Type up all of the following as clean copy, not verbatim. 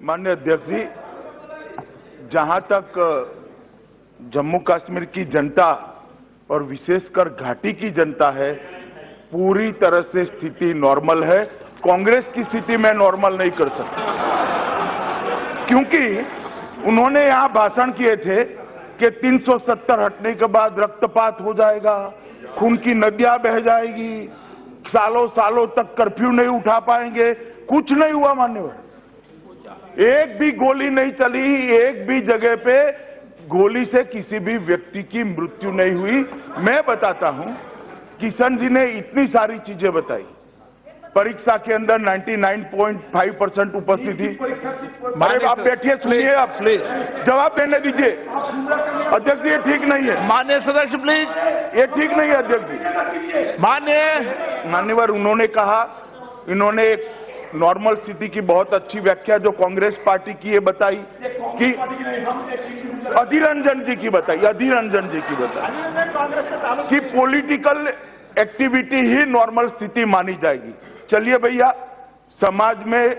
माननीय अध्यक्ष जी, जहां तक जम्मू कश्मीर की जनता और विशेषकर घाटी की जनता है, पूरी तरह से स्थिति नॉर्मल है। कांग्रेस की स्थिति में नॉर्मल नहीं कर सकती, क्योंकि उन्होंने यहां भाषण किए थे कि 370 हटने के बाद रक्तपात हो जाएगा, खून की नदियां बह जाएगी, सालों सालों तक कर्फ्यू नहीं उठा पाएंगे। कुछ नहीं हुआ मान्यवर, एक भी गोली नहीं चली, एक भी जगह पे गोली से किसी भी व्यक्ति की मृत्यु नहीं हुई। मैं बताता हूं, किशन जी ने इतनी सारी चीजें बताई। परीक्षा के अंदर 99.5% उपस्थिति। अरे आप बैठिए, सुनिए, आप जवाब देने दीजिए। अध्यक्ष जी, ये ठीक नहीं है। माननीय सदस्य प्लीज, ये ठीक नहीं है अध्यक्ष जी। माननीय उन्होंने कहा, इन्होंने एक नॉर्मल स्थिति की बहुत अच्छी व्याख्या जो कांग्रेस पार्टी की ये बताई कि अधीर रंजन जी की बताई कि पॉलिटिकल एक्टिविटी ही नॉर्मल स्थिति मानी जाएगी। चलिए भैया, समाज में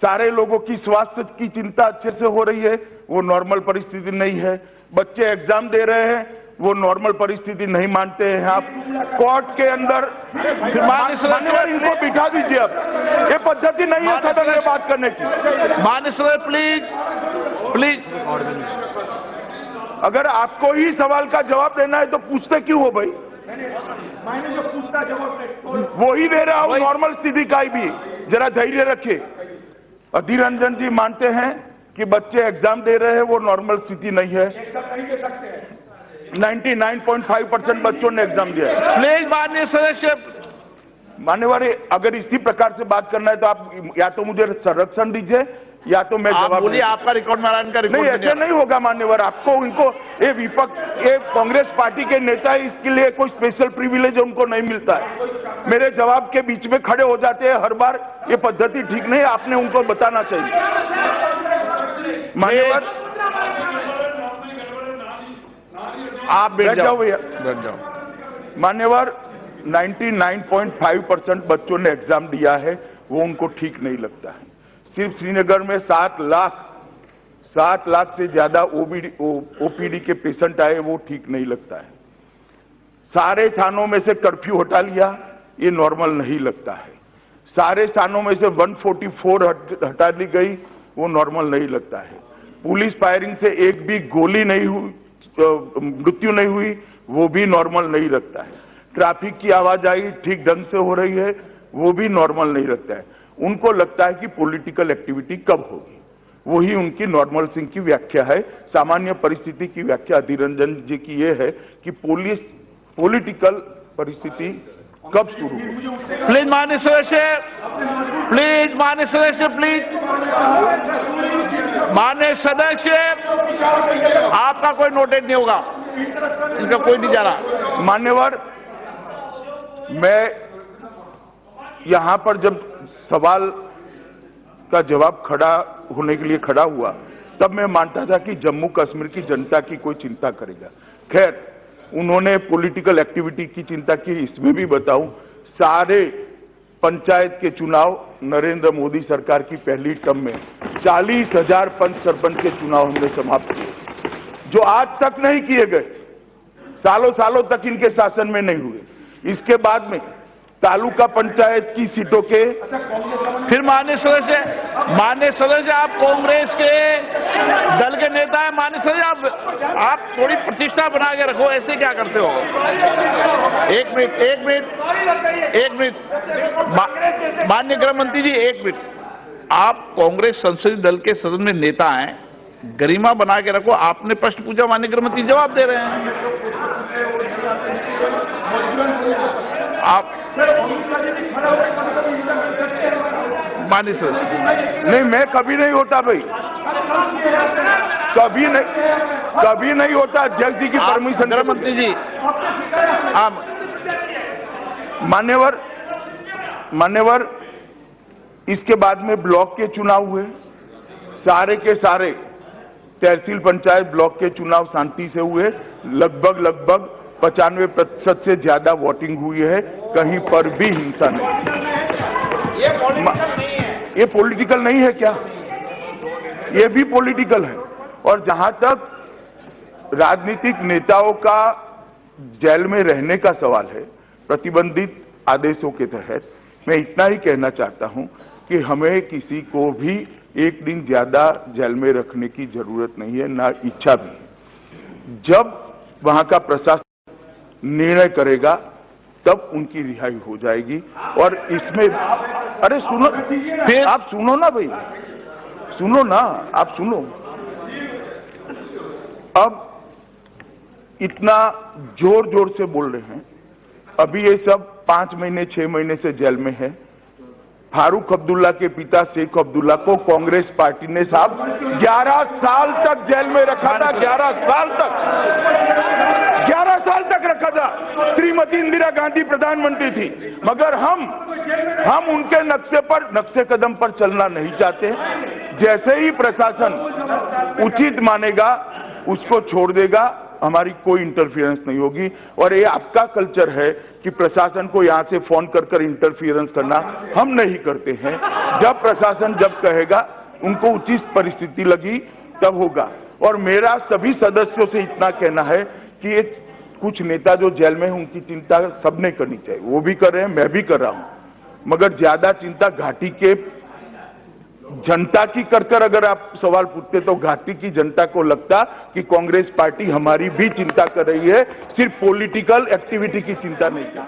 सारे लोगों की स्वास्थ्य की चिंता अच्छे से हो रही है, वो नॉर्मल परिस्थिति नहीं है। बच्चे एग्जाम दे रहे हैं, वो नॉर्मल परिस्थिति नहीं मानते हैं। आप कोर्ट के अंदर मान्यवर इनको बिठा दीजिए। अब ये पद्धति नहीं है सदन में बात करने की। माननीय सदस्य प्लीज। अगर आपको ही सवाल का जवाब देना है तो पूछते क्यों हो भाई? वो ही दे रहा हूं नॉर्मल स्थिति का भी। जरा धैर्य रखिए। अधीर रंजन जी मानते हैं कि बच्चे एग्जाम दे रहे हैं, वो नॉर्मल स्थिति नहीं है। 99.5% बच्चों ने एग्जाम दिया है। प्लीज माननीय सदस्य। मान्यवर, अगर इसी प्रकार से बात करना है तो आप या तो मुझे संरक्षण दीजिए या तो मैं जवाब बोलिए। आपका रिकॉर्ड में का रिकॉर्ड नहीं, ऐसे नहीं होगा मान्यवर। आपको इनको ये विपक्ष, ये कांग्रेस पार्टी के नेता है, इसके लिए कोई स्पेशल प्रिविलेज उनको नहीं मिलता है। मेरे जवाब के बीच में खड़े हो जाते हैं हर बार। ये पद्धति ठीक नहीं है, आपने उनको बताना चाहिए। मान्यवर, आप बैठ जाओ भैया, बैठ जाओ। मान्यवर, 99.5% बच्चों ने एग्जाम दिया है, वो उनको ठीक नहीं लगता है। सिर्फ श्रीनगर में 7 लाख से ज्यादा ओपीडी के पेशेंट आए, वो ठीक नहीं लगता है। सारे थानों में से कर्फ्यू हटा लिया, ये नॉर्मल नहीं लगता है। सारे थानों में से 144 हटा ली गई, वो नॉर्मल नहीं लगता है। पुलिस फायरिंग से एक भी गोली नहीं हुई, मृत्यु नहीं हुई, वो भी नॉर्मल नहीं लगता है। ट्रैफिक की आवाजाही ठीक ढंग से हो रही है, वो भी नॉर्मल नहीं लगता है। उनको लगता है कि पॉलिटिकल एक्टिविटी कब होगी, वही उनकी नॉर्मल सिंह की व्याख्या है। सामान्य परिस्थिति की व्याख्या अधीर रंजन जी की ये है कि पॉलिटिकल परिस्थिति कब शुरू होगी। प्लीज माननीय सदस्य, माननीय सदस्य, आपका कोई नोटिस नहीं होगा, इनका कोई नहीं जा रहा। मान्यवर, मैं यहां पर जब सवाल का जवाब खड़ा होने के लिए खड़ा हुआ, तब मैं मानता था कि जम्मू कश्मीर की जनता की कोई चिंता करेगा। खैर, उन्होंने पॉलिटिकल एक्टिविटी की चिंता की। इसमें भी बताऊं, सारे पंचायत के चुनाव नरेंद्र मोदी सरकार की पहली टर्म में 40,000 पंच सरपंच के चुनाव हमने समाप्त किए, जो आज तक नहीं किए गए, सालों सालों तक इनके शासन में नहीं हुए। इसके बाद में तालुका पंचायत की सीटों के फिर माननीय सदस्य, आप कांग्रेस के दल के नेता हैं। माननीय सदस्य, आप थोड़ी प्रतिष्ठा बना के रखो, ऐसे क्या करते हो? एक मिनट माननीय गृह मंत्री जी, 1 मिनट। आप कांग्रेस संसदीय दल के सदन में नेता हैं, गरिमा बना के रखो। आपने प्रश्न पूछा, माननीय गृह मंत्री जवाब दे रहे हैं। आप माननीय सदस्य। नहीं, मैं कभी नहीं होता भाई, कभी नहीं होता। अध्यक्ष जी की परमिशन। गृह मंत्री जी, आप मान्यवर, इसके बाद में ब्लॉक के चुनाव हुए। सारे के सारे तहसील पंचायत ब्लॉक के चुनाव शांति से हुए। लगभग 95% से ज्यादा वोटिंग हुई है, कहीं पर भी हिंसा नहीं। ये पॉलिटिकल नहीं है क्या? ये भी पॉलिटिकल है। और जहां तक राजनीतिक नेताओं का जेल में रहने का सवाल है प्रतिबंधित आदेशों के तहत, मैं इतना ही कहना चाहता हूं कि हमें किसी को भी एक दिन ज्यादा जेल में रखने की जरूरत नहीं है, ना इच्छा भी है। जब वहां का प्रशासन निर्णय करेगा तब उनकी रिहाई हो जाएगी। और इसमें अरे सुनो, आप सुनो ना भाई, सुनो ना, आप सुनो। अब इतना जोर जोर से बोल रहे हैं, अभी ये सब 5 महीने 6 महीने से जेल में है। फारूक अब्दुल्ला के पिता शेख अब्दुल्ला को कांग्रेस पार्टी ने साहब 11 साल तक जेल में रखा था, 11 साल तक, 11 साल तक रखा था। श्रीमती इंदिरा गांधी प्रधानमंत्री थी, मगर हम उनके नक्शे कदम पर चलना नहीं चाहते। जैसे ही प्रशासन उचित मानेगा उसको छोड़ देगा, हमारी कोई इंटरफियरेंस नहीं होगी। और ये आपका कल्चर है कि प्रशासन को यहां से फोन कर इंटरफियरेंस करना, हम नहीं करते हैं। जब प्रशासन जब कहेगा, उनको उचित परिस्थिति लगी तब होगा। और मेरा सभी सदस्यों से इतना कहना है कि ये कुछ नेता जो जेल में हैं उनकी चिंता सबने करनी चाहिए, वो भी कर रहे हैं, मैं भी कर रहा हूं, मगर ज्यादा चिंता घाटी के जनता की कर अगर आप सवाल पूछते तो घाटी की जनता को लगता कि कांग्रेस पार्टी हमारी भी चिंता कर रही है, सिर्फ पॉलिटिकल एक्टिविटी की चिंता नहीं कर